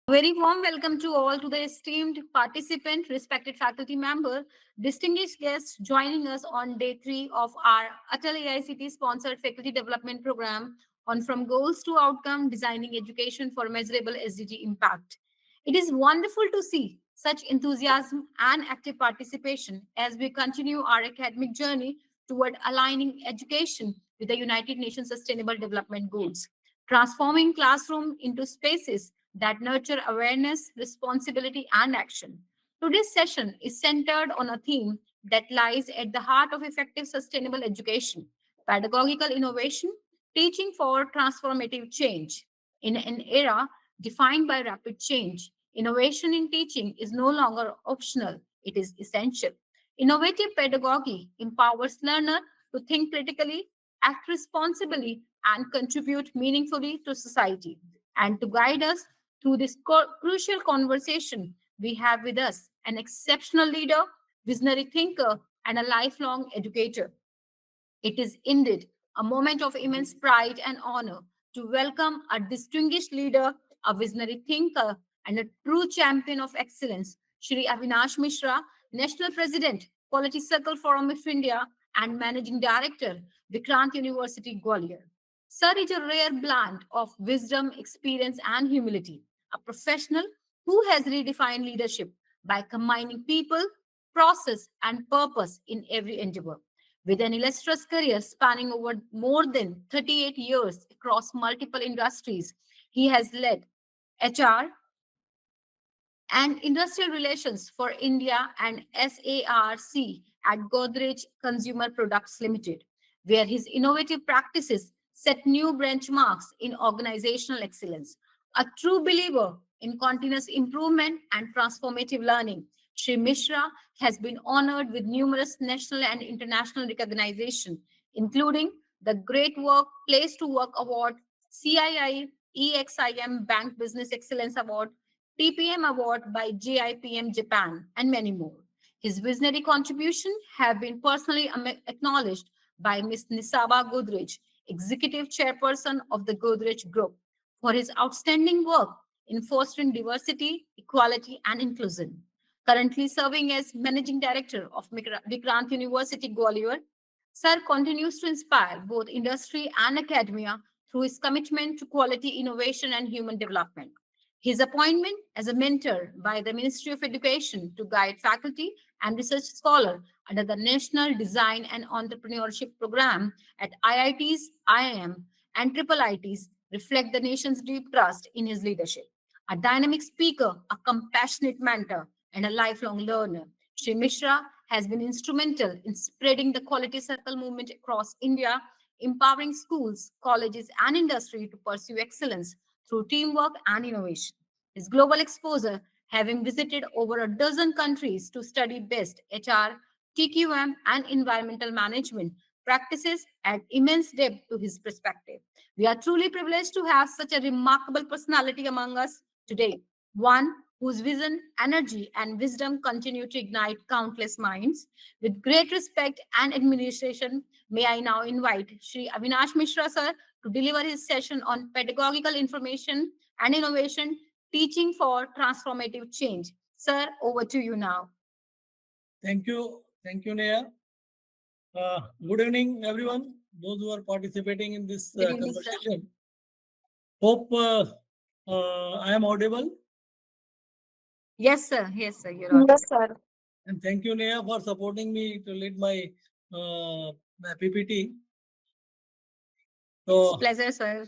Very warm welcome to all to the esteemed participant, respected faculty member, distinguished guests joining us on day 3 of our Atal AICT sponsored faculty development program on From Goals to Outcome, Designing Education for Measurable SDG Impact. It is wonderful to see such enthusiasm and active participation as we continue our academic journey toward aligning education with the United Nations Sustainable Development Goals, transforming classroom into spaces that nurture awareness, responsibility, and action. Today's session is centered on a theme that lies at the heart of effective sustainable education: pedagogical innovation, teaching for transformative change. In an era defined by rapid change, innovation in teaching is no longer optional, it is essential. Innovative pedagogy empowers learners to think critically, act responsibly, and contribute meaningfully to society. And to guide us through this crucial conversation, we have with us an exceptional leader, visionary thinker, and a lifelong educator. It is indeed a moment of immense pride and honor to welcome a distinguished leader, a visionary thinker, and a true champion of excellence, Shri Avinash Mishra, National President, Quality Circle Forum of India, and Managing Director, Vikrant University, Gwalior. Sir is a rare blend of wisdom, experience, and humility, a professional who has redefined leadership by combining people, process, and purpose in every endeavor. With an illustrious career spanning over more than 38 years across multiple industries, he has led HR and Industrial Relations for India and SARC at Godrej Consumer Products Limited, where his innovative practices set new benchmarks in organizational excellence. A true believer in continuous improvement and transformative learning, Shri Mishra has been honored with numerous national and international recognition, including the Great Work Place to Work Award, CII EXIM Bank Business Excellence Award, TPM Award by JIPM Japan, and many more. His visionary contributions have been personally acknowledged by Ms. Nisaba Godrej, Executive Chairperson of the Godrej Group, for his outstanding work in fostering diversity, equality, and inclusion. Currently serving as Managing Director of Vikrant University, Gwalior, Sir continues to inspire both industry and academia through his commitment to quality innovation and human development. His appointment as a mentor by the Ministry of Education to guide faculty and research scholars under the National Design and Entrepreneurship Program at IITs, IIM, and IIITs reflect the nation's deep trust in his leadership. A dynamic speaker, a compassionate mentor, and a lifelong learner, Sri Mishra has been instrumental in spreading the quality circle movement across India, empowering schools, colleges, and industry to pursue excellence through teamwork and innovation. His global exposure, having visited over a dozen countries to study best HR, TQM, and environmental management practices, add immense depth to his perspective. We are truly privileged to have such a remarkable personality among us today, one whose vision, energy, and wisdom continue to ignite countless minds. With great respect and admiration, may I now invite Shri Avinash Mishra sir to deliver his session on pedagogical information and innovation, teaching for transformative change. Sir, over to you now. Thank you. Thank you, Neha. Good evening, everyone. Those who are participating in this Good evening, sir. conversation. Hope I am audible. Yes, sir. Yes, sir. You're audible. Yes, sir. And thank you, Neha, for supporting me to lead my PPT. It's So, pleasure, sir.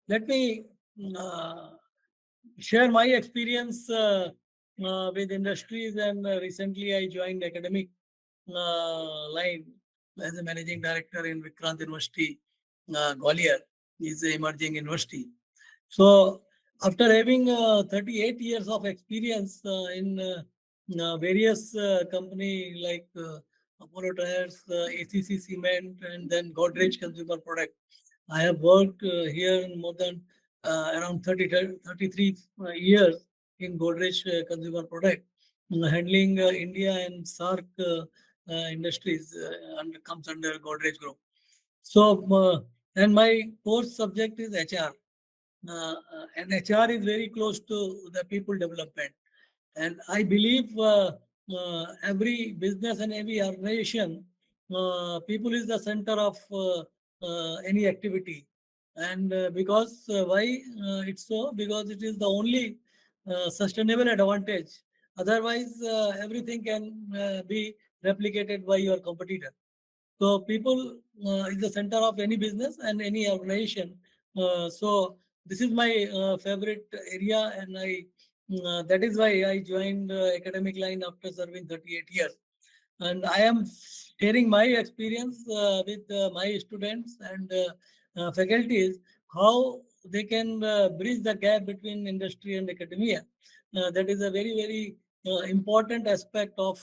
let me share my experience with industries, and recently I joined academic line as a managing director in Vikrant University, Gwalior. Is an emerging university. So after having 38 years of experience in various company like Apollo Tires, ACC Cement, and then Godrej Consumer Product, I have worked here in more than around 33 years in Godrej Consumer Product, handling India and SARC industries and comes under Godrej Group. So, and my course subject is HR. and HR is very close to the people development. And I believe every business and every organization, people is the center of any activity. And because why it's so? Because it is the only sustainable advantage. Otherwise, everything can be replicated by your competitor. So people is the center of any business and any organization. So this is my favorite area, and that is why I joined academic line after serving 38 years. And I am sharing my experience with my students and faculties how they can bridge the gap between industry and academia. That is a very very important aspect of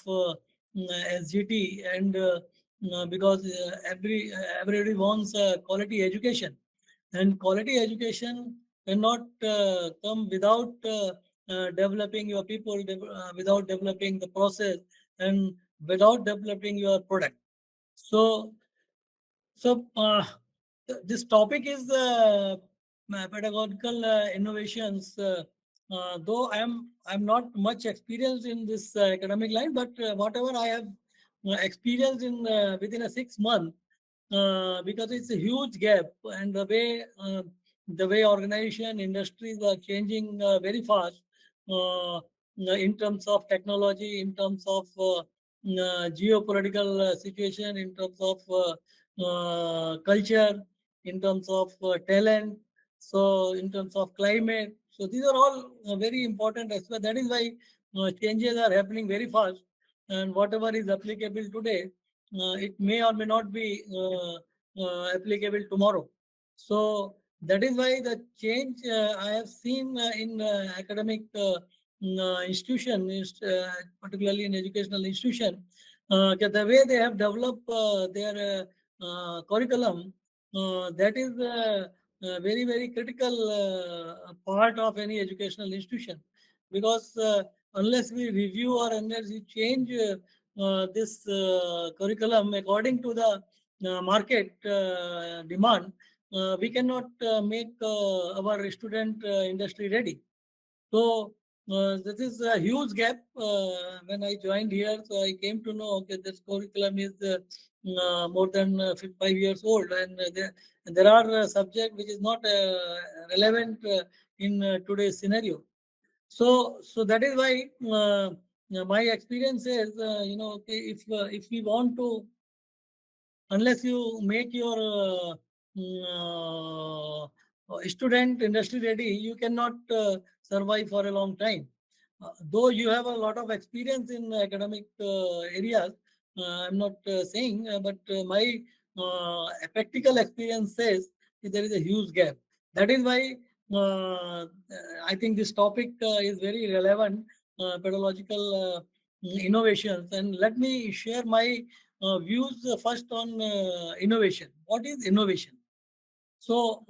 SGT, and because everybody wants quality education, and quality education cannot come without developing your people, without developing the process, and without developing your product. So, this topic is pedagogical innovations. Though I'm not much experienced in this academic line, but whatever I have experienced in within a 6 month, because it's a huge gap, and the way organization industries are changing very fast in terms of technology, in terms of geopolitical situation, in terms of culture, in terms of talent, so in terms of climate. So these are all very important aspects. That is why changes are happening very fast, and whatever is applicable today, it may or may not be applicable tomorrow. So that is why the change I have seen in academic institution, particularly in educational institution, the way they have developed their curriculum, that is very, very critical part of any educational institution. Because unless we review or unless we change this curriculum according to the market demand, we cannot make our student industry ready. So this is a huge gap. When I joined here, so I came to know, okay, this curriculum is more than 5 years old, and there are subjects which is not relevant in today's scenario. So that is why my experience is, okay, if we want to, unless you make your student industry ready, you cannot survive for a long time. Though you have a lot of experience in academic areas, I'm not saying, but my practical experience says that there is a huge gap. That is why I think this topic is very relevant, pedagogical innovations. And let me share my views first on innovation. What is innovation? So,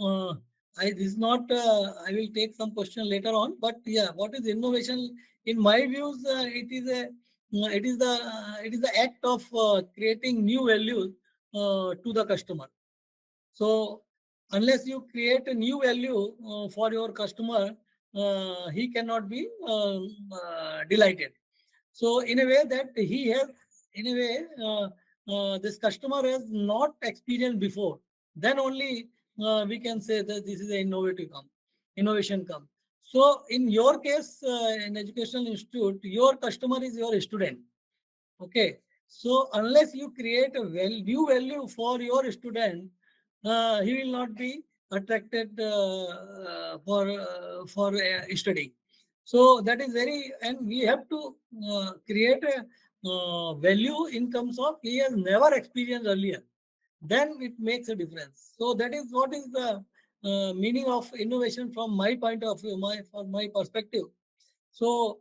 this is not. I will take some question later on. But yeah, what is innovation? In my views, it is the act of creating new values to the customer. So, unless you create a new value for your customer, he cannot be delighted. So in a way that he has, in a way, this customer has not experienced before. Then only we can say that this is an innovation come. So in your case, in educational institute, your customer is your student. Okay. So unless you create a new value for your student, he will not be attracted for studying. So that is very, and we have to create a value in terms of he has never experienced earlier. Then it makes a difference. So that is what is the meaning of innovation from my point of view, from my perspective. So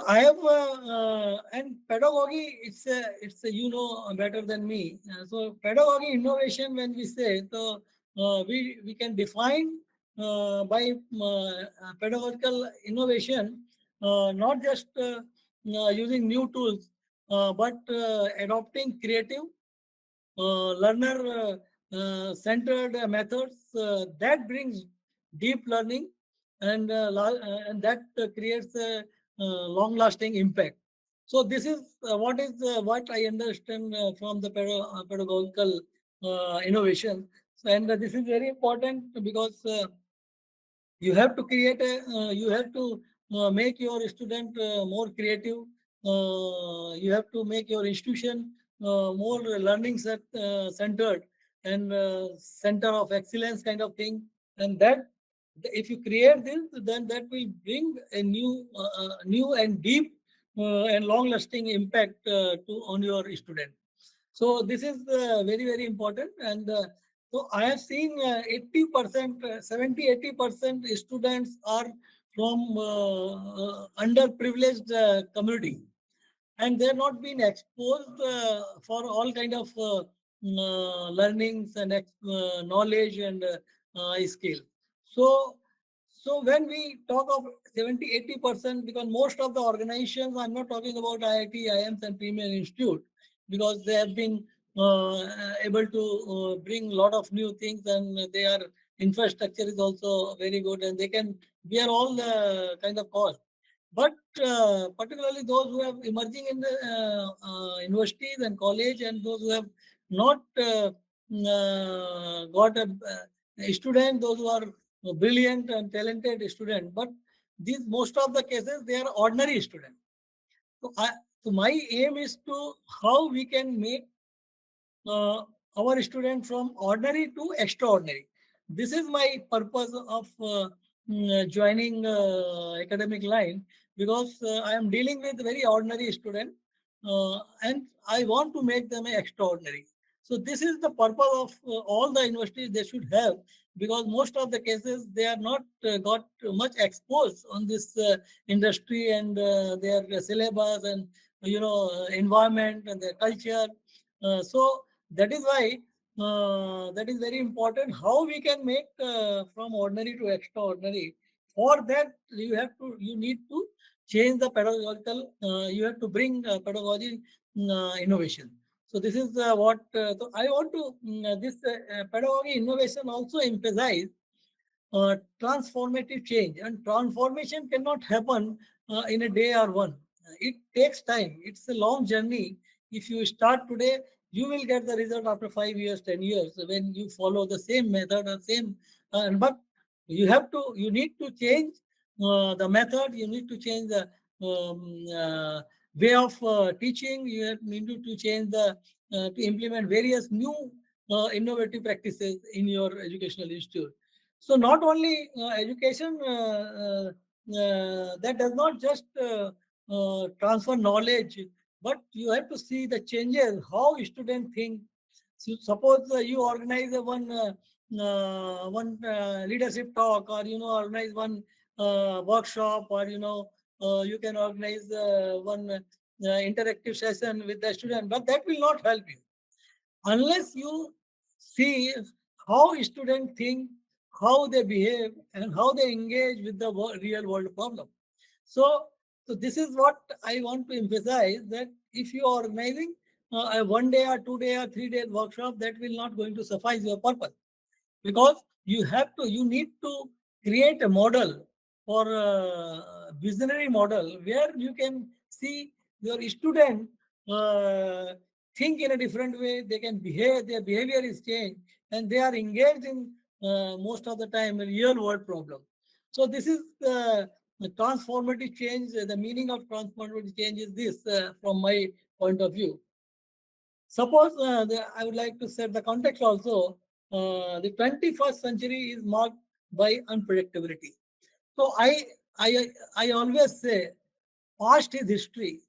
I have and pedagogy. It's a better than me. So pedagogy innovation, when we say, so we can define by pedagogical innovation, not just using new tools, but adopting creative, learner centered methods that brings deep learning, and that creates a long-lasting impact. So this is what I understand from the pedagogical innovation. And this is very important because you have to make your student more creative. You have to make your institution more centered and center of excellence kind of thing. And that if you create this, then that will bring a new and deep and long lasting impact to on your student. So this is very, very important. And so I have seen 80%, 70, 80% students are from underprivileged community, and they're not been exposed for all kind of learnings and knowledge and skill. So, so when we talk of 70, 80%, because most of the organizations, I'm not talking about IIT, IIMs and premier institute, because they have been able to bring a lot of new things, and their infrastructure is also very good, and they can bear all the kind of cost. But particularly those who have emerging in the universities and college, and those who have not got a student, those who are brilliant and talented student, but these most of the cases they are ordinary students. So, so my aim is to how we can make uh, our student from ordinary to extraordinary. This is my purpose of joining academic line, because I am dealing with very ordinary student, and I want to make them extraordinary. So this is the purpose of all the universities they should have, because most of the cases they are not got much exposed on this industry and their syllabus and environment and their culture. So that is why that is very important how we can make from ordinary to extraordinary. For that you need to change the pedagogical, you have to bring pedagogy innovation. So this is what so I want to this pedagogy innovation also emphasize transformative change, and transformation cannot happen in a day or one. It takes time, it's a long journey. If you start today, you will get the result after 5 years, 10 years, when you follow the same method or same but you need to change the method, you need to change the way of teaching, need to change the to implement various new innovative practices in your educational institute. So not only education that does not just transfer knowledge, but you have to see the changes, how students think. So suppose you organize one leadership talk, or organize one workshop, or you can organize one interactive session with the student, but that will not help you unless you see how students think, how they behave, and how they engage with the real world problem. So, so this is what I want to emphasize, that if you are organizing a 1 day or 2 day or 3 day workshop, that will not going to suffice your purpose, because you need to create a model for a visionary model where you can see your student uh, think in a different way, they can behave, their behavior is changed, and they are engaged in most of the time a real world problem. So this is the transformative change. The meaning of transformative change is this from my point of view. Suppose I would like to set the context also. The 21st century is marked by unpredictability. So I, I always say past is history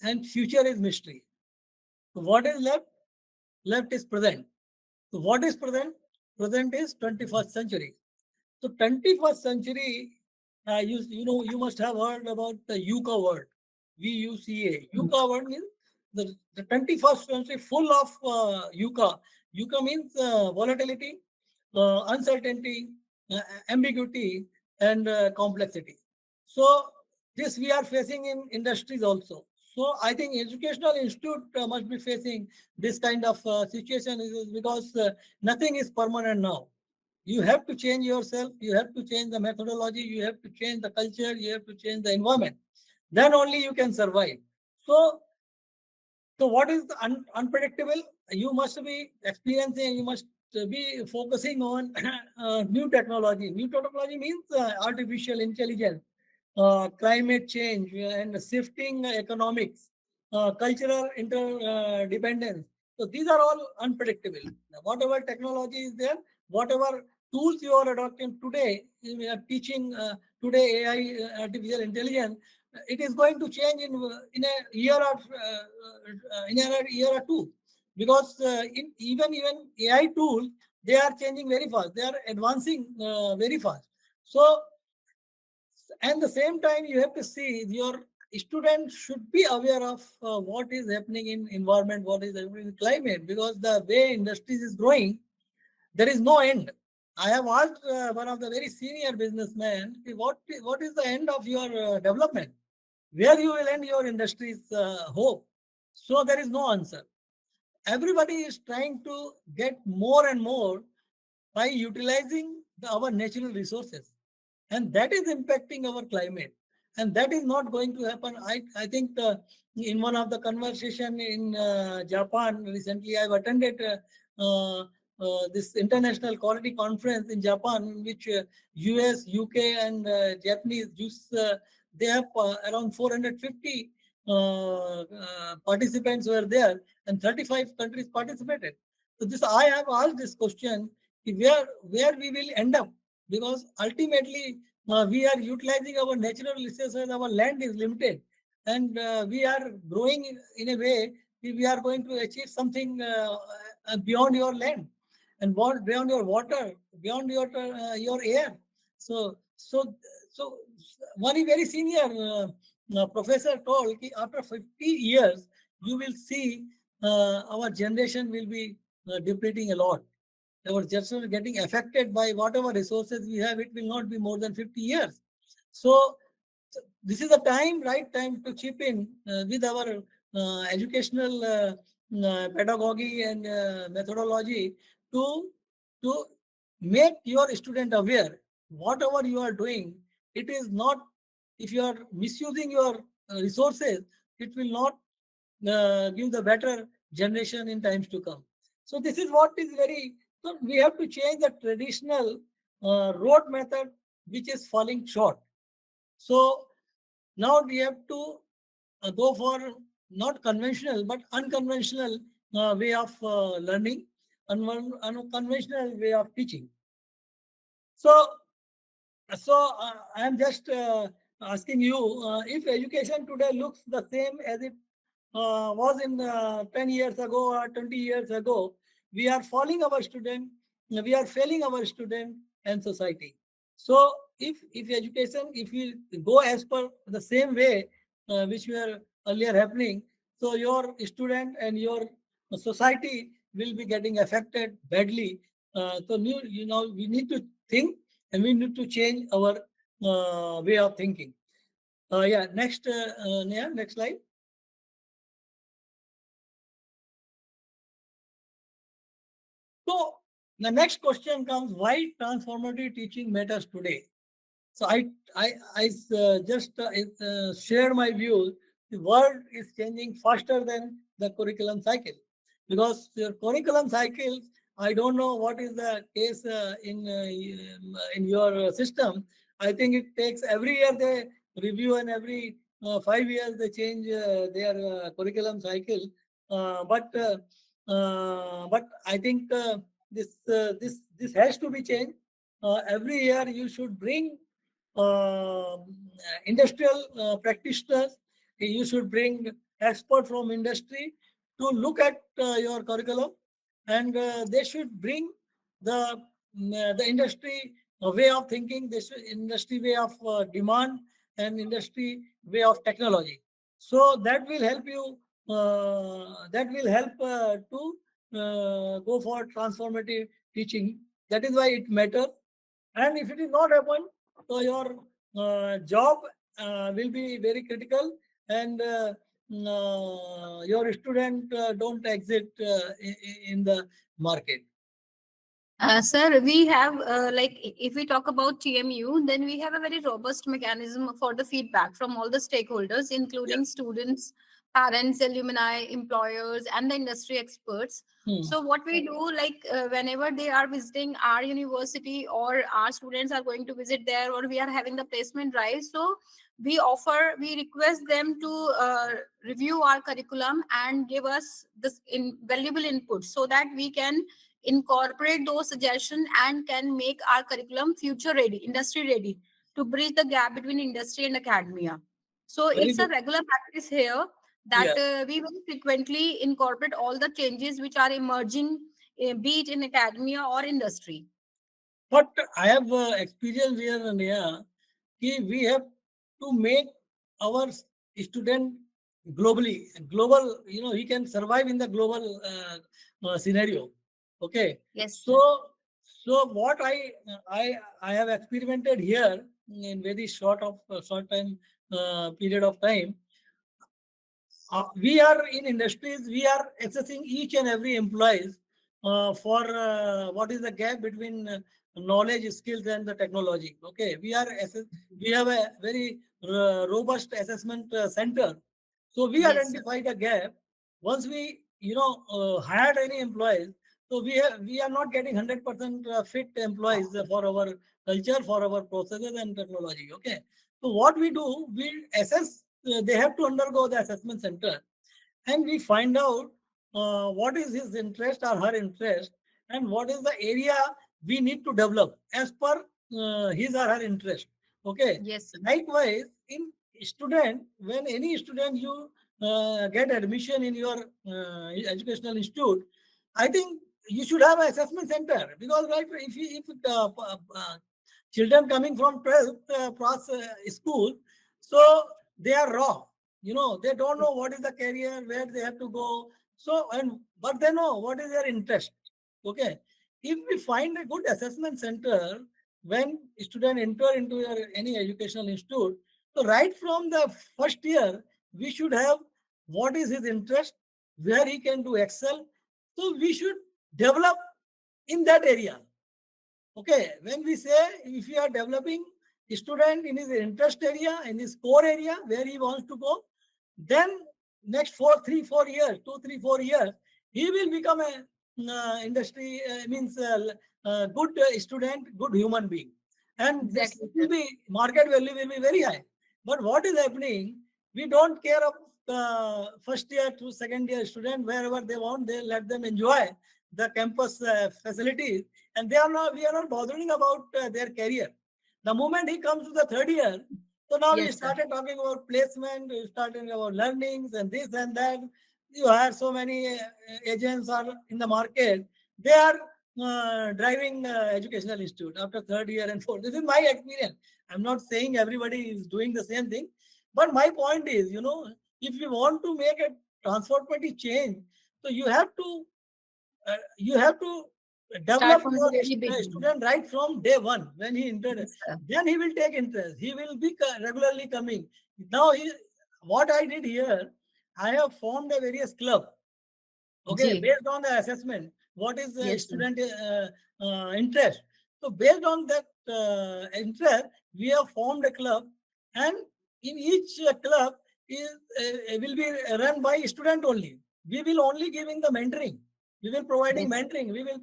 and future is mystery. So what is left? Left is present. So what is present? Present is 21st century. So 21st century, you must have heard about the VUCA word, VUCA. VUCA word means the 21st century full of VUCA. VUCA means volatility, uncertainty, ambiguity, and complexity. So this we are facing in industries also. So I think educational institute must be facing this kind of situation, because nothing is permanent now. You have to change yourself, you have to change the methodology, you have to change the culture, you have to change the environment. Then only you can survive. So, so what is the unpredictable? You must be experiencing, you must be focusing on new technology. New technology means artificial intelligence, climate change, and shifting economics, cultural interdependence. So these are all unpredictable. Now, whatever technology is there, whatever tools you are adopting today, we are teaching today AI, artificial intelligence, it is going to change in a year or in a year or two, because in even AI tools, they are changing very fast. They are advancing very fast. So, and the same time, you have to see your students should be aware of what is happening in environment, what is happening in climate, because the way industries is growing, there is no end. I have asked one of the very senior businessmen, what is the end of your development? Where you will end your industry's hope? So there is no answer. Everybody is trying to get more and more by utilizing our natural resources, and that is impacting our climate, and that is not going to happen. I think in one of the conversation in Japan recently, I've attended this international quality conference in Japan, in which US, UK, and Japanese Jews, they have around 450 participants were there, and 35 countries participated. So this, I have asked this question, where we will end up, because ultimately we are utilizing our natural resources, our land is limited, and we are growing in a way, we are going to achieve something beyond your land, and beyond your water, beyond your air. So so one very senior professor told that after 50 years you will see our generation will be depleting a lot. Our generation is getting affected by whatever resources we have. It will not be more than 50 years. So this is a time, right time to chip in with our educational pedagogy and methodology to to make your student aware whatever you are doing. It is not, if you are misusing your resources, it will not give the better generation in times to come. So this is what is very. So we have to change the traditional road method, which is falling short. So now we have to go for not conventional but unconventional way of learning, unconventional way of teaching. So I am just asking you, if education today looks the same as it was in 10 years ago or 20 years ago, we are falling our student, we are failing our student and society. So if education, if we go as per the same way which were earlier happening, so your student and your society will be getting affected badly. So we need to think, and we need to change our way of thinking. Yeah, next, Neha, next slide. So the next question comes: why transformative teaching matters today? So I just share my view. The world is changing faster than the curriculum cycle, because your curriculum cycles. I don't know what is the case in your system. I think it takes every year they review, and every 5 years they change their curriculum cycle. But I think this has to be changed. Every year you should bring industrial practitioners. You should bring expert from industry to look at your curriculum, and they should bring the industry way of thinking, this industry way of demand, and industry way of technology. So that will help you. That will help to go for transformative teaching. That is why it matters. And if it is not happen, so your job will be very critical, and your student don't exit in the market. Sir, we have if we talk about TMU, then we have a very robust mechanism for the feedback from all the stakeholders, Yeah. including students, parents, alumni, employers, and the industry experts. Hmm. So what we do, whenever they are visiting our university or our students are going to visit there, or we are having the placement drive, so we request them to review our curriculum and give us this invaluable input so that we can incorporate those suggestions and can make our curriculum future ready, industry ready, to bridge the gap between industry and academia. So Very it's a good. regular practice here that Yeah. we will frequently incorporate all the changes which are emerging, be it in academia or industry. But I have experience here and here. We have to make our student globally global. He can survive in the global scenario. Okay. Yes, So sir. what I have experimented here in very short time period of time. We are in industries, we are assessing each and every employees for what is the gap between knowledge, skills, and the technology. Okay, we have a very robust assessment center. So we Yes, sir. identify the gap. Once we, hired any employees, so we are not getting 100% fit employees for our culture, for our processes and technology. Okay, so what we do, we assess. They have to undergo the assessment center, and we find out what is his interest or her interest, and what is the area we need to develop as per his or her interest. Okay. Yes, sir. Likewise, in student, when any student you get admission in your educational institute, I think you should have an assessment center, because right, if children coming from 12th school, so they are raw. They don't know what is the career, where they have to go. So, but they know what is their interest. Okay. If we find a good assessment center when student enter into your any educational institute, so right from the first year, we should have what is his interest, where he can do excel. So we should develop in that area. Okay, when we say if you are developing a student in his interest area, in his core area where he wants to go, then next 4 years, 2, 3, 4 years, he will become a industry means good student, good human being, and this Exactly, will sir. be market value will be very high. But what is happening? We don't care of first year to second year student, wherever they want, they let them enjoy the campus facilities, and we are not bothering about their career. The moment he comes to the third year, so now we Yes, sir. started talking about placement, we started about learnings and this and that. You have so many agents are in the market. They are driving educational institute after third year and fourth. This is my experience. I'm not saying everybody is doing the same thing, but my point is, if you want to make a transformative change, so you have to Start develop from the your very beginning. student right from day one when he entered. Yes, sir. Then he will take interest. He will be regularly coming. Now, what I did here, I have formed a various club. Okay, Ji. based on the assessment, what is the Yes, sir. student interest? So based on that interest, we have formed a club, and in each club is will be run by student only. We will only giving the mentoring. We will providing Yes. mentoring. We will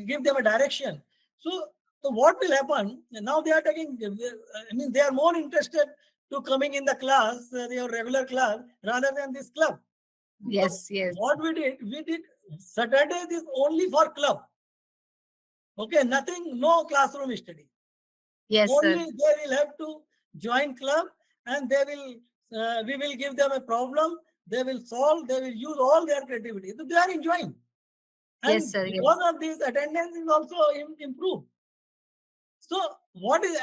give them a direction. So, so what will happen? Now they are taking. I mean, they are more interested to coming in the class, their regular class, rather than this club. So Yes, yes. what we did Saturdays is only for club. Okay, nothing, no classroom study. Yes, sir. Only they will have to join club, and we will give them a problem. They will solve. They will use all their creativity. So they are enjoying, Yes, and sir. because Yes. of this, attendance is also improved. So what is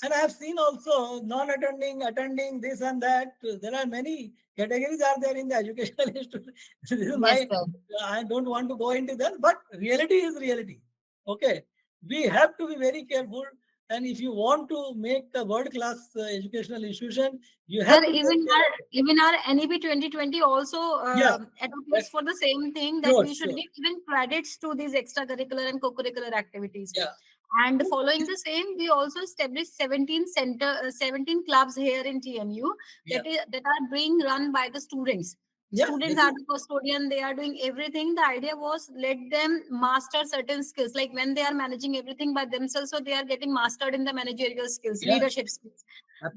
and I have seen also non-attending, attending this and that. There are many categories are there in the educational institution. This is Yes, my sir. I don't want to go into that, but reality is reality. Okay, we have to be very careful, And if you want to make a world-class educational institution, you Sir, have to take care of it. even our NEP 2020 also Yeah, advocates that's for the same thing, that sure, we should sure. give even credits to these extracurricular and co-curricular activities. Yeah. And following the same, we also established 17 clubs here in TMU Yeah. that are being run by the students. Yeah. Students This are is the custodian, they are doing everything. The idea was let them master certain skills, like when they are managing everything by themselves, so they are getting mastered in the managerial skills, yeah, leadership skills.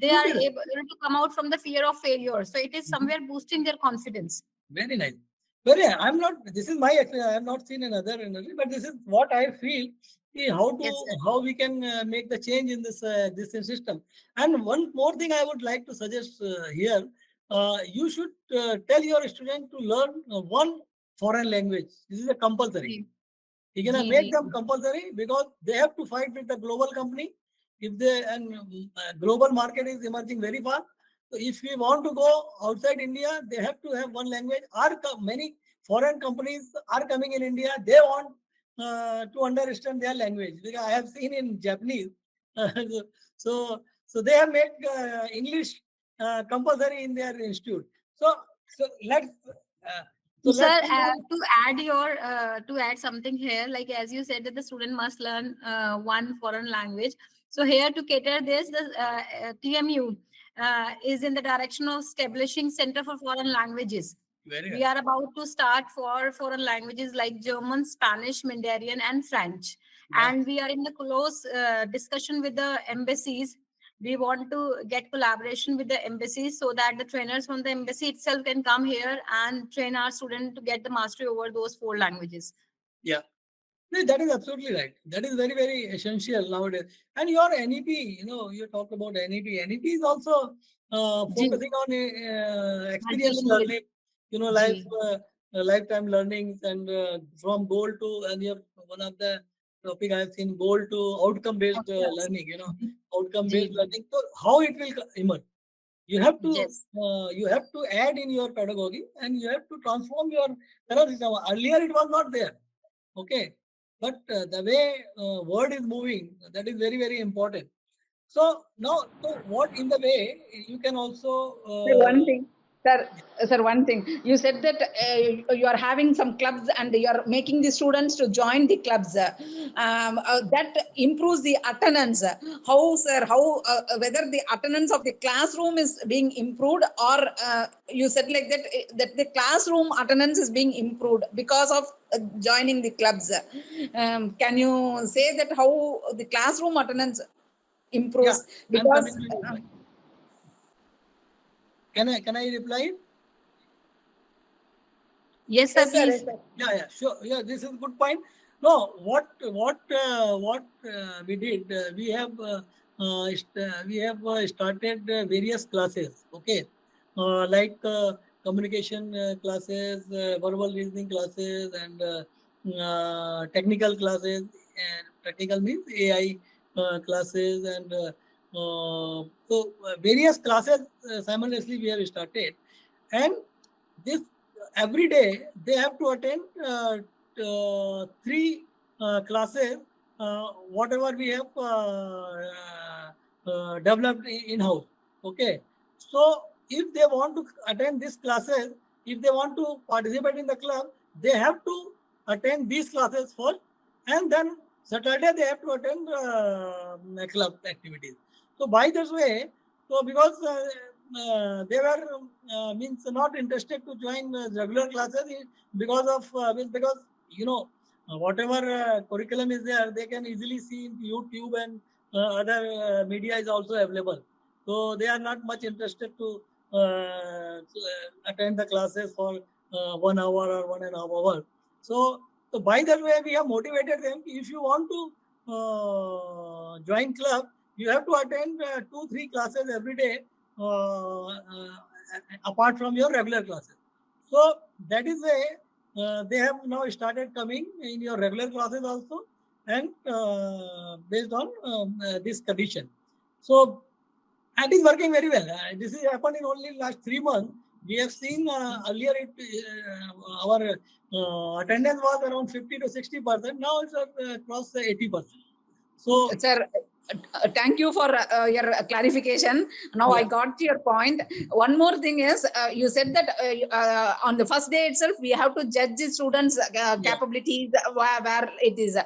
They are absolutely right. able to come out from the fear of failure. So it is Mhm. somewhere boosting their confidence. Very nice. But yeah, I'm not. This is my experience. I have not seen another industry, but this is what I feel. How to Yes, sir. how we can make the change in this system. And one more thing I would like to suggest here. You should tell your student to learn one foreign language. This is a compulsory. जी He can जी make जी them compulsory because they have to fight with the global company. If they and global market is emerging very fast. So if we want to go outside India, they have to have one language. Many foreign companies are coming in India. They want to understand their language because I have seen in Japanese. so so they have made English compulsory in their institute. So so let's uh, so Sir, let's see. to add something here, like as you said that the student must learn one foreign language. So here to cater this, the TMU is in the direction of establishing Center for Foreign Languages. Very We well. are about to start for foreign languages like German, Spanish, Mandarin, and French. Yeah. And we are in the close discussion with the embassies. We want to get collaboration with the embassies so that the trainers from the embassy itself can come here and train our student to get the mastery over those four languages. Yeah. No, that is absolutely right. That is very, very essential nowadays. And your NEP, you talked about NEP. NEP is also जी focusing on experience multilingual learning, जी lifetime learnings and from goal to, and you one of the topic I have seen, goal to outcome based yes learning, outcome जी based learning. So how it will emerge? You have to yes add in your pedagogy and you have to transform your current system. Earlier it was not there. Okay. But the way word is moving, that is very, very important. So now, so what in the way you can also, Sir, one thing, sir, sir, one thing. You said that you are having some clubs and you are making the students to join the clubs. That improves the attendance. How, sir? How whether the attendance of the classroom is being improved, or you said like that that the classroom attendance is being improved because of joining the clubs. Can you say that how the classroom attendance yeah, improves I'm because? coming to your point. Can I reply? yes sir Yes, sir. Yes, please sir. Yeah, yeah, sure. Yeah, this is a good point. No, what we did, we have started various classes. Okay, like communication classes, verbal reasoning classes, and technical classes. And technical means AI classes, and various classes simultaneously we have started, and this every day they have to attend three classes, whatever we have developed in house. Okay, so if they want to attend these classes, if they want to participate in the club, they have to attend these classes first, and then Saturday they have to attend club activities. So by this way, so because they were means not interested to join regular classes because of because whatever curriculum is there, they can easily see in YouTube, and other media is also available. So they are not much interested to attend the classes for 1 hour or 1.5 hours. So by that way, we have motivated them. If you want to join club, you have to attend 2-3 classes every day, apart from your regular classes. So that is why they have now started coming in your regular classes also, and based on this condition. So and it is working very well. This has happened in only last 3 months. We have seen earlier our attendance was around 50 to 60%. Now it's across 80%. So Sir, Thank you for your clarification. Now I Yeah, got your point. One more thing is, you said that on the first day itself, we have to judge the students' yeah, capabilities where it is.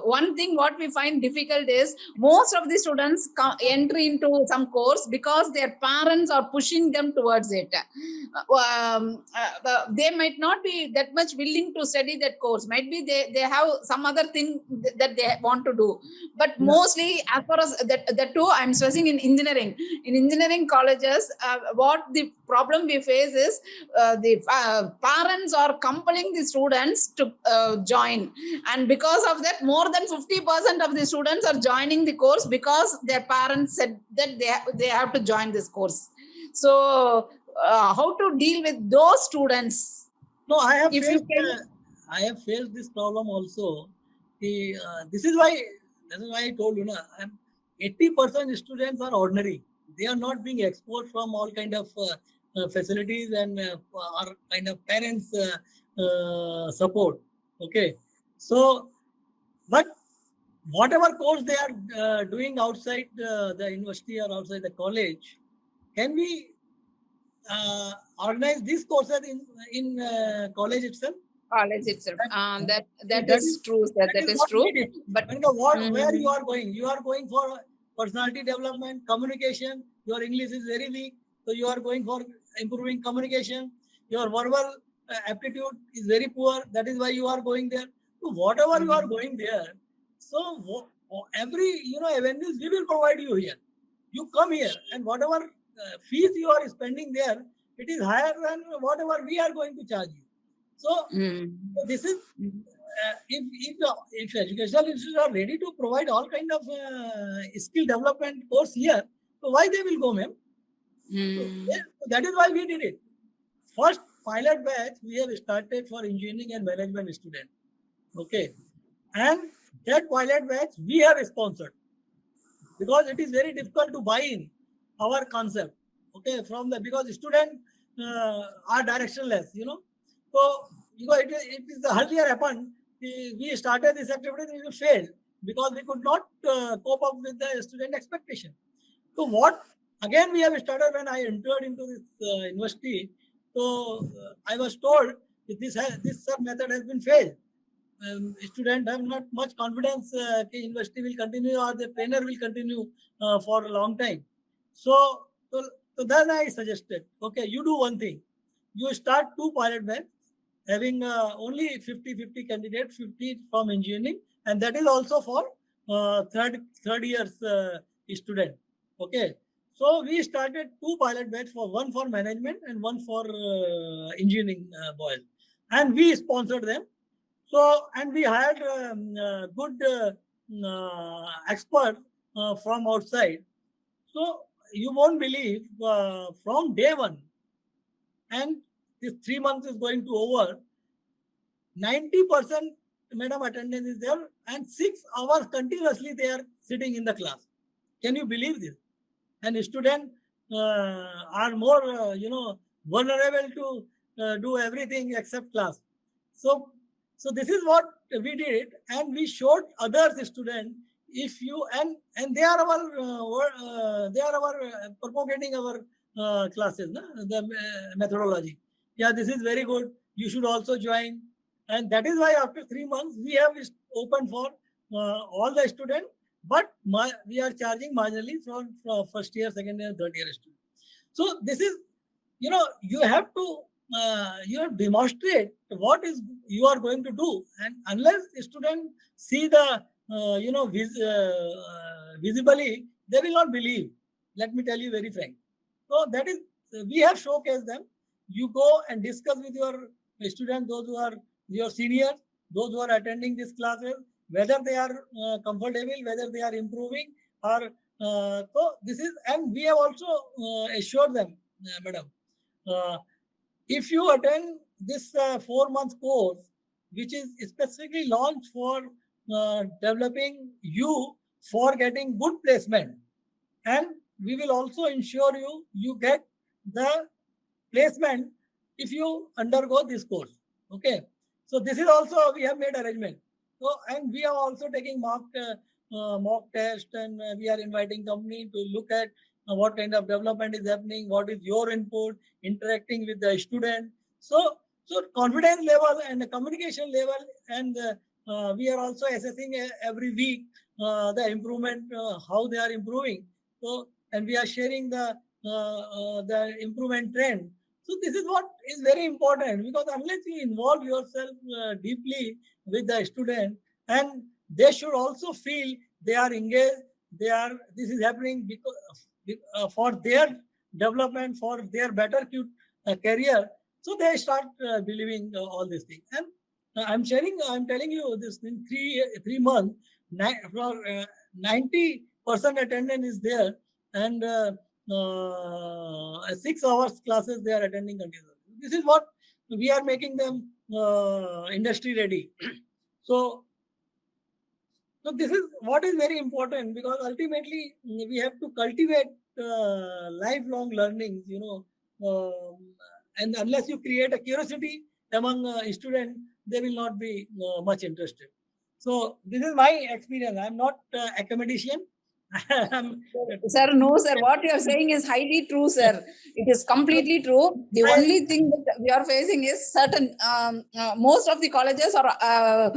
One thing what we find difficult is most of the students enter into some course because their parents are pushing them towards it. They might not be that much willing to study that course. Might be they have some other thing that they want to do, but yeah. mostly as far as that too, I'm stressing in engineering colleges, what the problem we face is the parents are compelling the students to join, and because of that more than 50% of the students are joining the course because their parents said that they have to join this course. So how to deal with those students, No, if you can. I have faced this problem also. This is why, I told you, na, 80% students are ordinary. They are not being exposed from all kind of facilities and our kind of parents support. Okay, so but whatever course they are doing outside the university or outside the college, can we organize these courses in college itself? College itself. That, That that is is true, sir. that That is is what we true. did. But When the what where mhm. you are going for personality development, communication. Your English is very weak, so you are going for improving communication. Your verbal aptitude is very poor. That is why you are going there. So whatever you are Mhm. going there, so every avenues we will provide you here. You come here, and whatever fees you are spending there, it is higher than whatever we are going to charge you. So Mhm. this is if educational institutions are ready to provide all kind of skill development course here, so why they will go, ma'am? So, yeah, Mhm. so that is why we did it. First pilot batch we have started for engineering and management student. Okay, and that pilot batch we have sponsored because it is very difficult to buy in our concept. Okay, from the because students are directionless. So it is earlier happened. We started this activity and we failed because we could not cope up with the student expectation. So what again we have started when I entered into this university. So I was told that this sub method has been failed. Student have not much confidence university will continue or the trainer will continue for a long time. So, so, so then I suggested, okay, you do one thing. You start two pilot banks having only 50-50 candidates, 50 from engineering, and that is also for third years student. Okay. So we started two pilot batch for one for management and one for engineering boys, and we sponsored them. So, and we had good expert from outside. So, you won't believe from day one, and this 3 months is going to over, 90% madam attendance is there, and 6 hours continuously they are sitting in the class. Can you believe this? And students are more, vulnerable to do everything except class. So, so this is what we did, and we showed other students. If you and they are our they are our propagating our classes, na? The methodology. Yeah, this is very good. You should also join, and that is why after 3 months we have opened for all the students, but we are charging marginally from first year, second year, third year students. So this is, you have to demonstrate what is you are going to do, and unless students see the visibly, they will not believe. Let me tell you very frank. So that is we have showcased them. You go and discuss with your students, those who are your seniors, those who are attending these classes, whether they are comfortable, whether they are improving, or so this is, and we have also assured them, madam, uh, if you attend this 4 month course, which is specifically launched for developing you for getting good placement, and we will also ensure you get the placement if you undergo this course. Okay, so this is also we have made arrangement. So and we are also taking marked mock test, and we are inviting company to look at what kind of development is happening, what is your input, interacting with the student. So confidence level and the communication level, and we are also assessing every week the improvement, how they are improving. So, and we are sharing the improvement trend. So this is what is very important, because unless you involve yourself deeply with the student, and they should also feel they are engaged, this is happening because for their development, for their better career. So they start believing all these things. And I'm telling you this in 3 months, for 90% attendance is there, and 6 hours classes they are attending continuously. This is what we are making them industry ready. So, so this is what is very important, because ultimately we have to cultivate lifelong learnings, and unless you create a curiosity among students, they will not be much interested. So this is my experience. I'm not academician. I'm, Sir, no, sir. What you are saying is highly true, sir. It is completely true. The I, only thing that we are facing is certain, most of the colleges are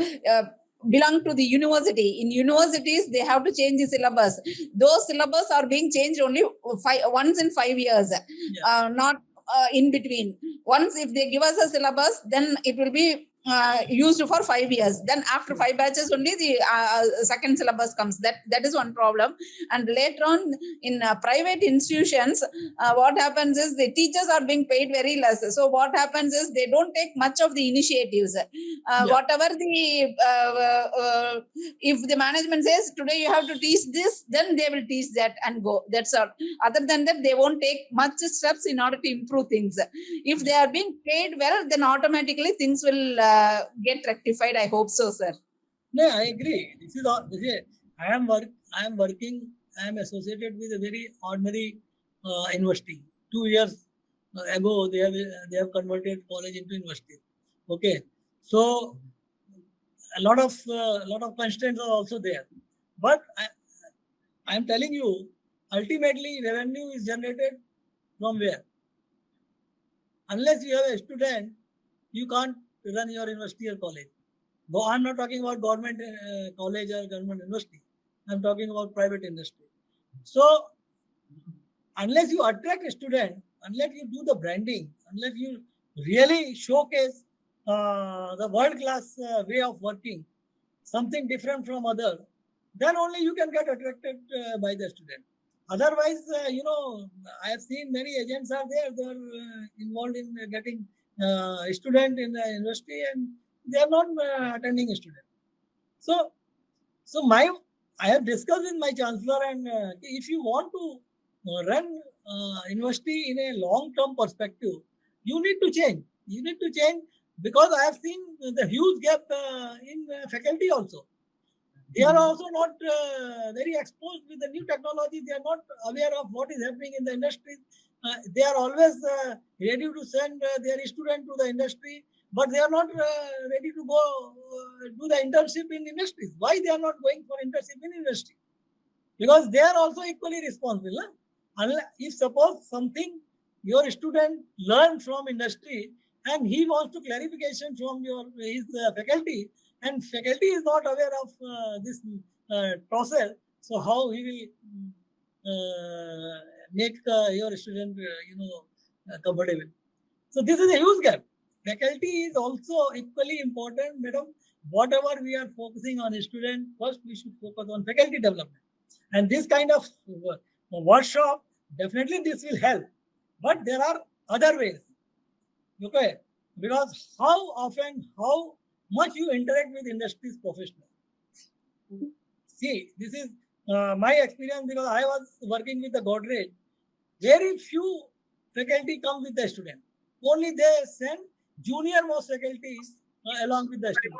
belong to the university. In universities, they have to change the syllabus. Those syllabus are being changed only once in 5 years, not in between. Once, if they give us a syllabus, then it will be used for 5 years. Then after 5 batches only the second syllabus comes. That is one problem. And later on, in private institutions, what happens is the teachers are being paid very less. So what happens is they don't take much of the initiatives. Whatever the if the management says today you have to teach this, then they will teach that and go. That's all. Other than that, they won't take much steps in order to improve things. If they are being paid well, then automatically things will get rectified. I hope so, sir. No, I agree. This is all. I am working. I am associated with a very ordinary university. 2 years ago, they have converted college into university. Okay, so a lot of constraints are also there. But I am telling you, ultimately revenue is generated from where? Unless you have a student, you can't run your university or college. Though I'm not talking about government college or government university. I'm talking about private industry. So unless you attract a student, unless you do the branding, unless you really showcase the world-class way of working, something different from other, then only you can get attracted by the student. Otherwise, I have seen many agents are there. They are involved in getting a student in the industry, and they are not attending a student. So, so I have discussed with my chancellor, and if you want to run university in a long-term perspective, you need to change. You need to change, because I have seen the huge gap in faculty also. They are also not very exposed with the new technology. They are not aware of what is happening in the industry. They are always ready to send their student to the industry, but they are not ready to go do the internship in industries. Why they are not going for internship in industry? Because they are also equally responsible. If suppose something your student learned from industry, and he wants to clarification from his faculty, and faculty is not aware of this process, so how he will make your student comfortable? So this is a huge gap. Faculty is also equally important, madam. Whatever we are focusing on student, first we should focus on faculty development. And this kind of workshop, definitely this will help. But there are other ways. Okay? Because how often, how much you interact with industry's professionals. See, this is my experience, because I was working with the Godrej. Very few faculty come with the student. Only they send junior most faculties along with the student.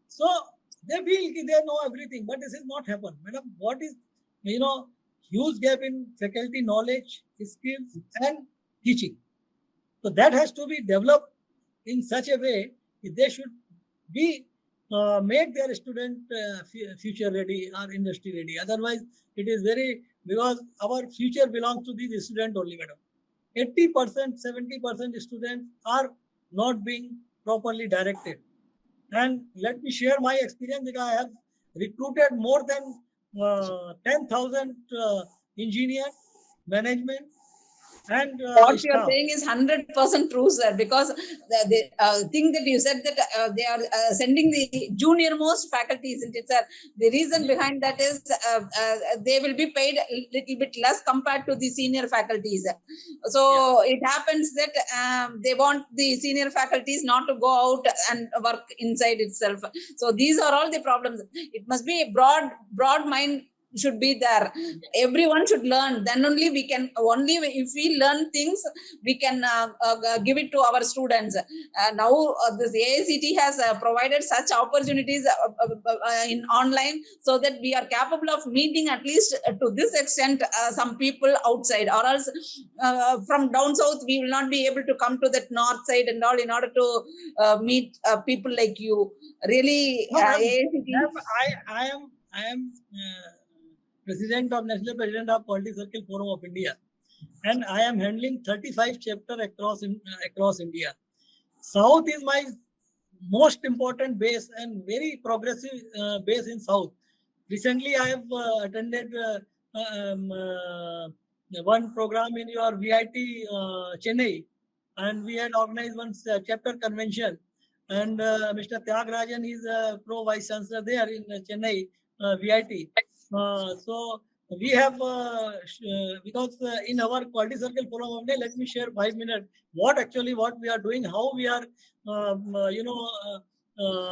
So they feel they know everything, but this is not happen. Madam, what is, huge gap in faculty knowledge, skills, and teaching. So that has to be developed in such a way that they should be make their student future ready or industry ready. Otherwise, it is very, because our future belongs to these students only, madam. 80%, 70% students are not being properly directed. And let me share my experience that I have recruited more than 10,000 engineers, management, and What you are staff. saying is 100% true, sir. Because the thing that you said that they are sending the junior most faculty, isn't it, sir? The reason behind that is they will be paid a little bit less compared to the senior faculties. Yeah. So it happens that they want the senior faculties not to go out and work inside itself. So these are all the problems. It must be a broad mind should be there. Everyone should learn. Then only we can, only if we learn things, we can give it to our students. Now this AICT has provided such opportunities in online, so that we are capable of meeting at least to this extent some people outside, or else from down south we will not be able to come to that north side and all in order to meet people like you. Really, No, ma'am. AICT. Ma'am, I am National President of Political Circle Forum of India, and I am handling 35 chapters across India. South is my most important base and very progressive base in South. Recently, I have attended one program in your VIT Chennai, and we had organized one chapter convention. And Mr. Tyagarajan is pro vice chancellor there in Chennai VIT. So we have because in our quality circle forum of day, let me share 5 minutes what we are doing, how we are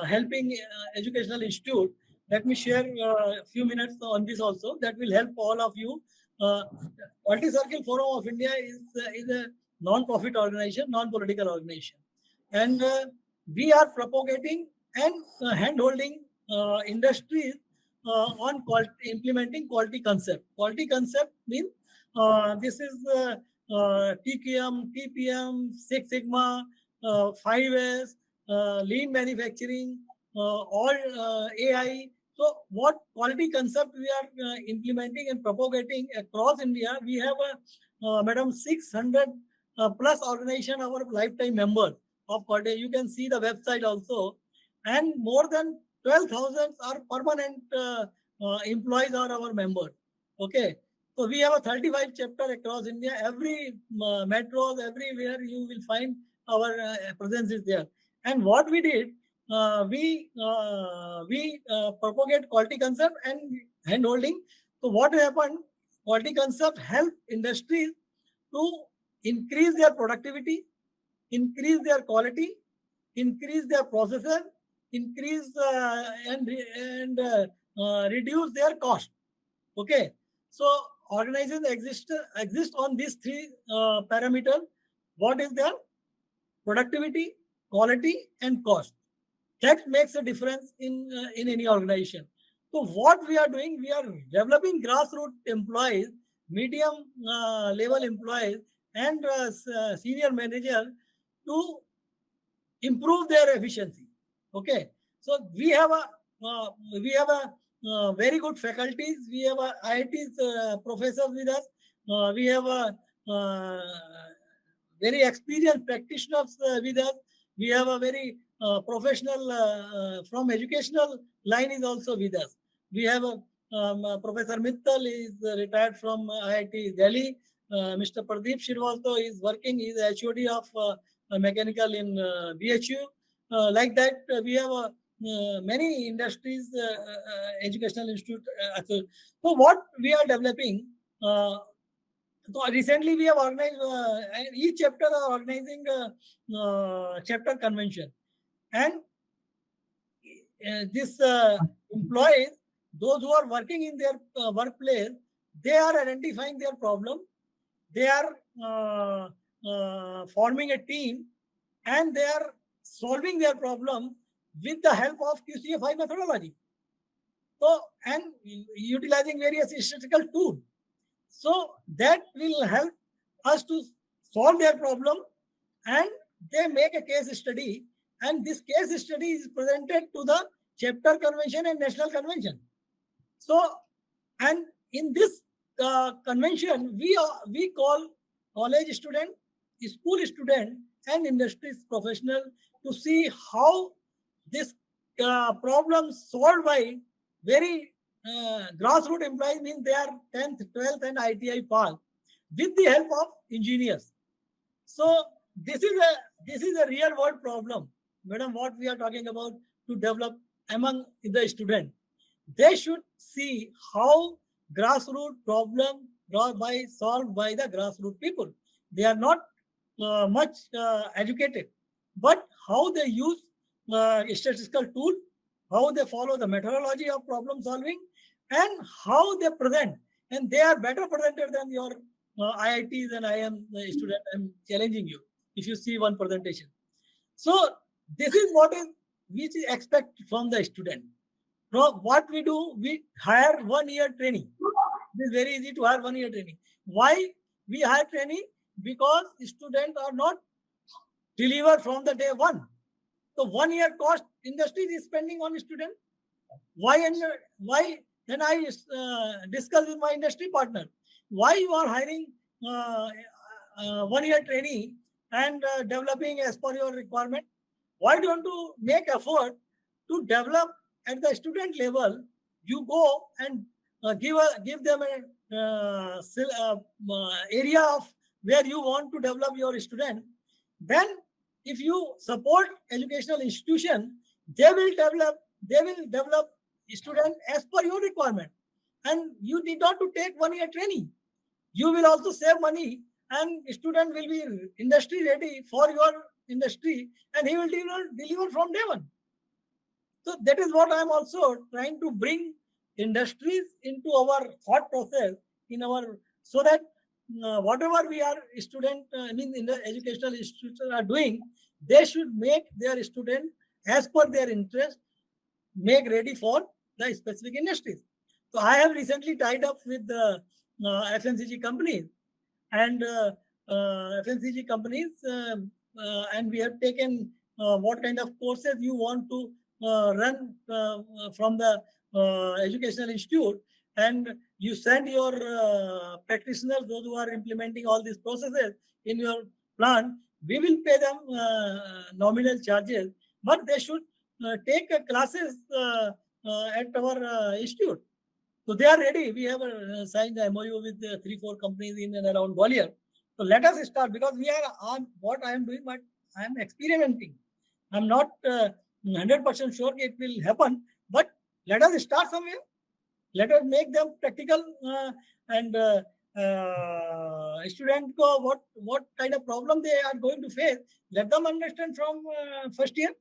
helping educational institute. Let me share a few minutes on this also. That will help all of you. Uh, Quality Circle Forum of India is a non-profit organization, non-political organization, and we are propagating and hand-holding industries on implementing quality concept. Quality concept means this is TQM, TPM, Six Sigma, 5S, lean manufacturing, all AI. So, what quality concept we are implementing and propagating across India? We have madam, 600 plus organization, our lifetime members of quality. You can see the website also, and more than 12,000 are permanent employees are our members. Okay, so we have a 35 chapter across India. Every metros, everywhere you will find our presence is there. And what we did, we propagate quality concept and hand holding. So what happened? Quality concept help industries to increase their productivity, increase their quality, increase their processor, increase and reduce their cost. Okay, so organizations exist on these three parameters. What is their productivity, quality, and cost? That makes a difference in any organization. So what we are doing, we are developing grassroots employees, medium level employees, and senior manager to improve their efficiency. Okay, so we have a very good faculties. We have a IIT's professors with us. We have a very experienced practitioners with us. We have a very professional from educational line is also with us. We have a Professor Mittal is retired from IIT Delhi. Mr. Pradeep Shirvasto is working. He is HOD of mechanical in BHU. Like that, we have many industries, educational institute. So what we are developing, so recently we have organized, and each chapter are organizing chapter convention. And this employees, those who are working in their workplace, they are identifying their problem. They are forming a team, and they are solving their problem with the help of QCFI methodology. So, and utilizing various statistical tools. So that will help us to solve their problem, and they make a case study, and this case study is presented to the chapter convention and national convention. So, and in this convention, we call college student, school student, and industry professional to see how this problem solved by very grassroots employees, means they are 10th, 12th, and ITI pass with the help of engineers. So this is a real world problem, madam. What we are talking about to develop among the student, they should see how grassroots problem brought by solved by the grassroots people. They are not much educated, but how they use statistical tool, how they follow the methodology of problem solving, and how they present. And they are better presenter than your IITs and IIM student. I'm challenging you. If you see one presentation, so this is what is which is expect from the student. From what we do, we hire 1 year training. It is very easy to hire 1 year training. Why we hire training? Because students are not delivered from the day one. So 1 year cost industry is spending on student. Why and why? Then I discuss with my industry partner. Why you are hiring 1 year trainee and developing as per your requirement? Why don't you make effort to develop at the student level? You go and give them a area of where you want to develop your student. Then, if you support educational institution, they will develop student as per your requirement, and you need not to take 1 year training. You will also save money, and student will be industry ready for your industry, and he will deliver from day one. So that is what I am also trying to bring industries into our thought process in our, so that whatever we are student, I mean in the educational institutions are doing, they should make their student as per their interest, make ready for the specific industries. So I have recently tied up with the FMCG companies, and FMCG companies, and we have taken what kind of courses you want to run from the educational institute, and you send your practitioners, those who are implementing all these processes in your plant. We will pay them nominal charges, but they should take classes at our institute. So they are ready. We have signed the MOU with 3-4 companies in and around Gwalior. So let us start, because we are on what I am doing, but I am experimenting. I'm not 100% sure it will happen, but let us start somewhere. Let us make them practical, and student ko what kind of problem they are going to face. Let them understand from first year.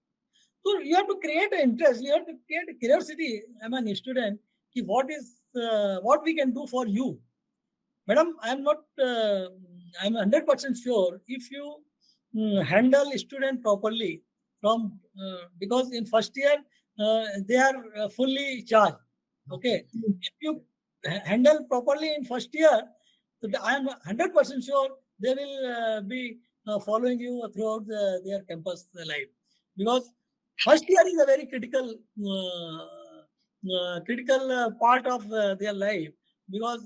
So you have to create an interest. You have to create a curiosity among student. What we can do for you, madam. I'm not. I'm 100% sure if you handle student properly from because in first year they are fully charged. Okay, if you handle properly in first year, so I am 100% sure they will be following you throughout their campus life, because first year is a very critical part of their life, because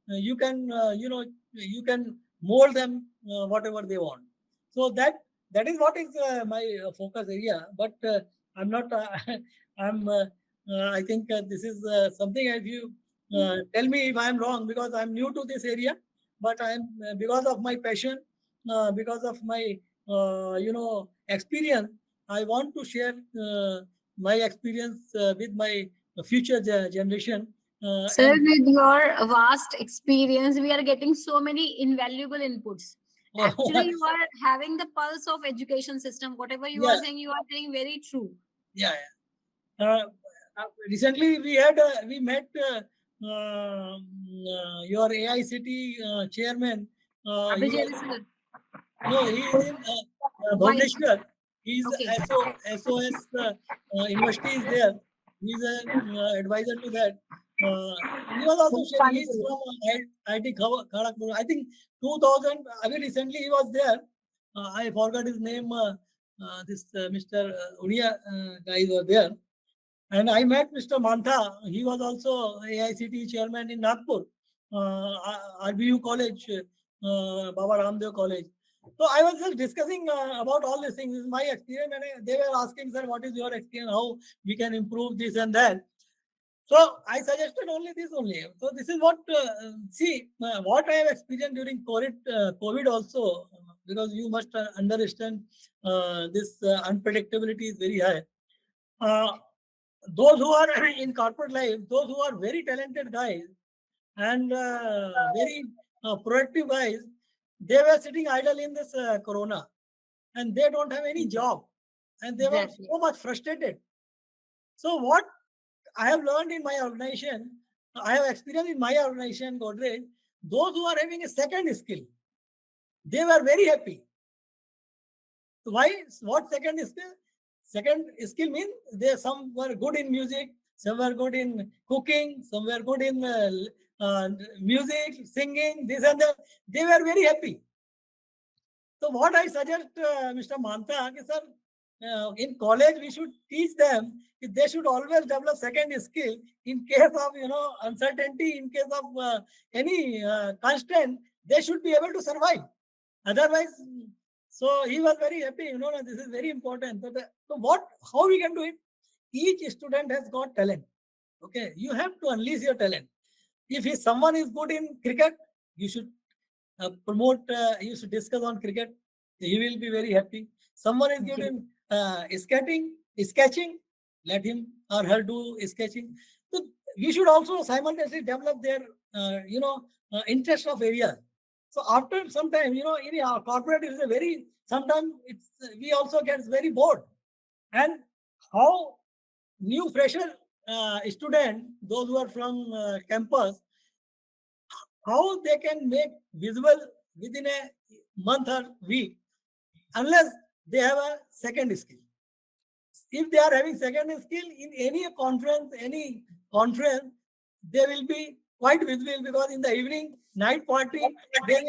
you can you can mold them whatever they want. So that is what is my focus area. But I'm not. I'm. I think this is something. If you tell me if I'm wrong, because I'm new to this area, but I'm because of my passion, because of my experience. I want to share my experience with my future generation. Sir, And with your vast experience, we are getting so many invaluable inputs. Actually, you are having the pulse of education system. Whatever you are yeah, saying, you are saying very true. yeah, yeah. Recently, we met your AICT chairman. He Abhijay, was sir. No, he is in Why? Bhubaneswar. He is Okay. SOS University is there. He is an advisor to that. He was also sharing. He is from IT Kharagpur. I think 2000. Very recently he was there. I forgot his name. This Mr. Udia guys were there, And I met Mr. Mantha. He was also AICT chairman in Nagpur, RBU College, Baba Ramdev College. So I was just discussing about all these things. This is my experience, and they were asking, sir, what is your experience? How we can improve this and that? So I suggested only this only. So this is what what I have experienced during COVID also, because you must understand this unpredictability is very high. Uh, those who are in corporate life, those who are very talented guys and very proactive guys, they were sitting idle in this corona, and they don't have any job, and they were Exactly. so much frustrated. So what I have learned in my organization, I have experienced in my organization, Godrej, those who are having a second skill, they were very happy. Why? What second skill? Second skill means they some were good in music, some were good in cooking, some were good in music, singing, this and that. They were very happy. So what I suggest, Mr. Mantha, sir, in college we should teach them they should always develop second skill in case of uncertainty, in case of any constraint, they should be able to survive. Otherwise, so he was very happy. This is very important. So what? How we can do it? Each student has got talent. Okay, you have to unleash your talent. If someone is good in cricket, you should promote. You should discuss on cricket. He will be very happy. Someone is good Okay. in sketching. Let him or her do sketching. So we should also simultaneously develop their, interest of area. So after some time, in our corporate is a very sometimes it's we also get very bored. And how new fresher student, those who are from campus, how they can make visual within a month or week unless they have a second skill. If they are having second skill in any conference, they will be quite visible because in the evening, night party, they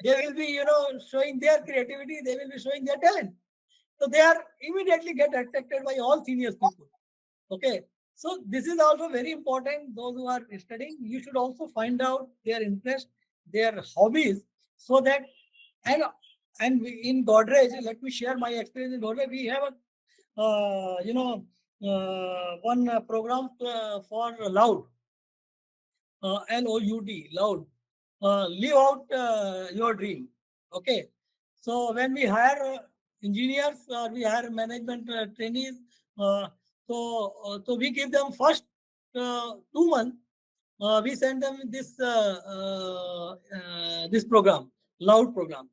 will be, showing their creativity, they will be showing their talent. So they are immediately get attracted by all senior people. Okay. So this is also very important. Those who are studying, you should also find out their interest, their hobbies, so that and in Godrej, let me share my experience in Godrej. We have a one program for loud LOUD, loud. Live out your dream. Okay. So when we hire engineers or we hire management trainees, uh, so we give them first 2 months. We send them this program, loud program.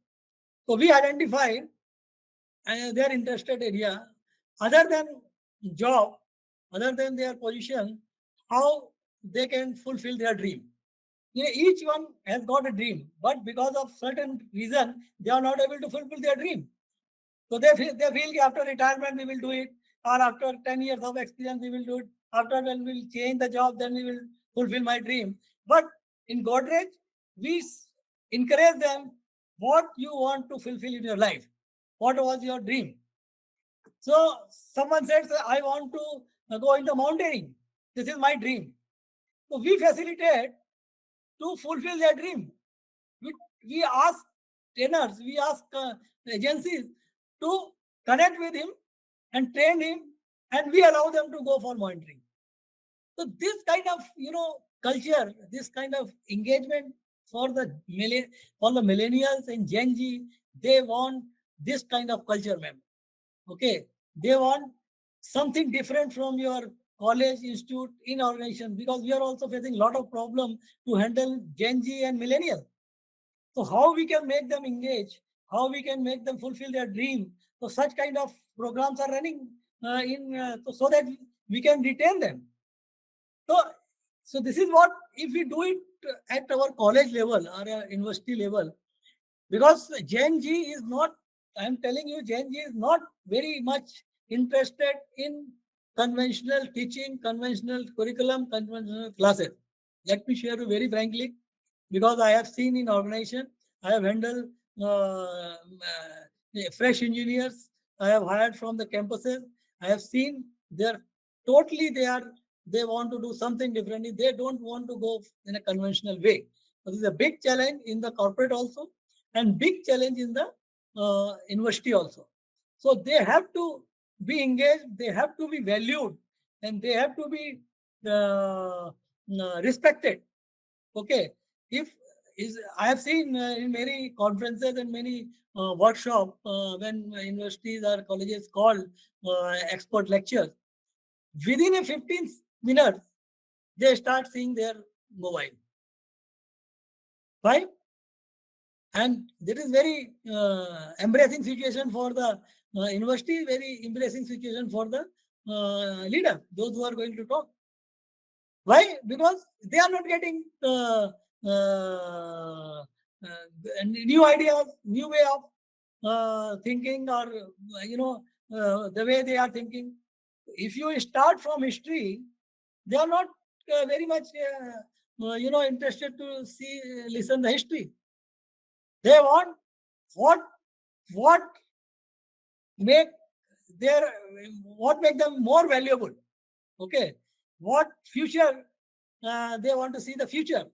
So we identify their interested area, other than job, other than their position, how they can fulfill their dream. Each one has got a dream, but because of certain reason, they are not able to fulfill their dream. So they feel after retirement we will do it, or after 10 years of experience we will do it. After when we will change the job, then we will fulfill my dream. But in Godrej, we encourage them what you want to fulfill in your life. What was your dream? So someone says, I want to go into mountaineering. This is my dream. So we facilitate to fulfill their dream. We ask trainers, we ask agencies to connect with him and train him, and we allow them to go for monitoring. So this kind of culture, this kind of engagement for the millennials and Gen Z, they want this kind of culture, ma'am. Okay, they want something different from your college, institute, in organization, because we are also facing a lot of problem to handle Gen Z and millennials. So how we can make them engage, how we can make them fulfill their dream. So such kind of programs are running so that we can retain them. So, so this is what if we do it at our college level or university level, because Gen Z is not, I'm telling you, Gen Z is not very much interested in conventional teaching, conventional curriculum, conventional classes. Let me share you very frankly, because I have seen in organization, I have handled fresh engineers, I have hired from the campuses, I have seen their totally they want to do something differently. They don't want to go in a conventional way. So this is a big challenge in the corporate also, and big challenge in the university also. So they have to be engaged, they have to be valued, and they have to be respected. Okay, if is I have seen in many conferences and many workshop when universities or colleges call expert lectures, within a 15 minutes they start seeing their mobile. Why? And that is very embracing situation for the university, very embracing situation for the leader, those who are going to talk. Why? Because they are not getting new ideas, new way of thinking, or the way they are thinking. If you start from history, they are not very much interested to see listen the history. They want what what make their what make them more valuable. Okay, what future they want to see the future.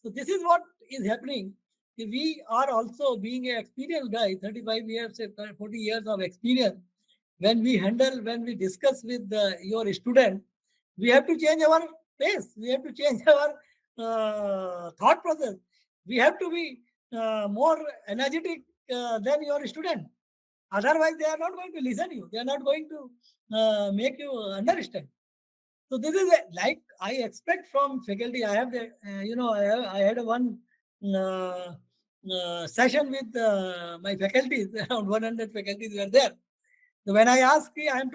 So this is what is happening. We are also being an experienced guy, 35 years, 40 years of experience. When we discuss with your student, we have to change our pace. We have to change our thought process. We have to be more energetic than your student. Otherwise, they are not going to listen to you. They are not going to make you understand. So this is like I expect from faculty. I have the, I had a one session with my faculties. Around 100 faculties were there. So when I asked, I am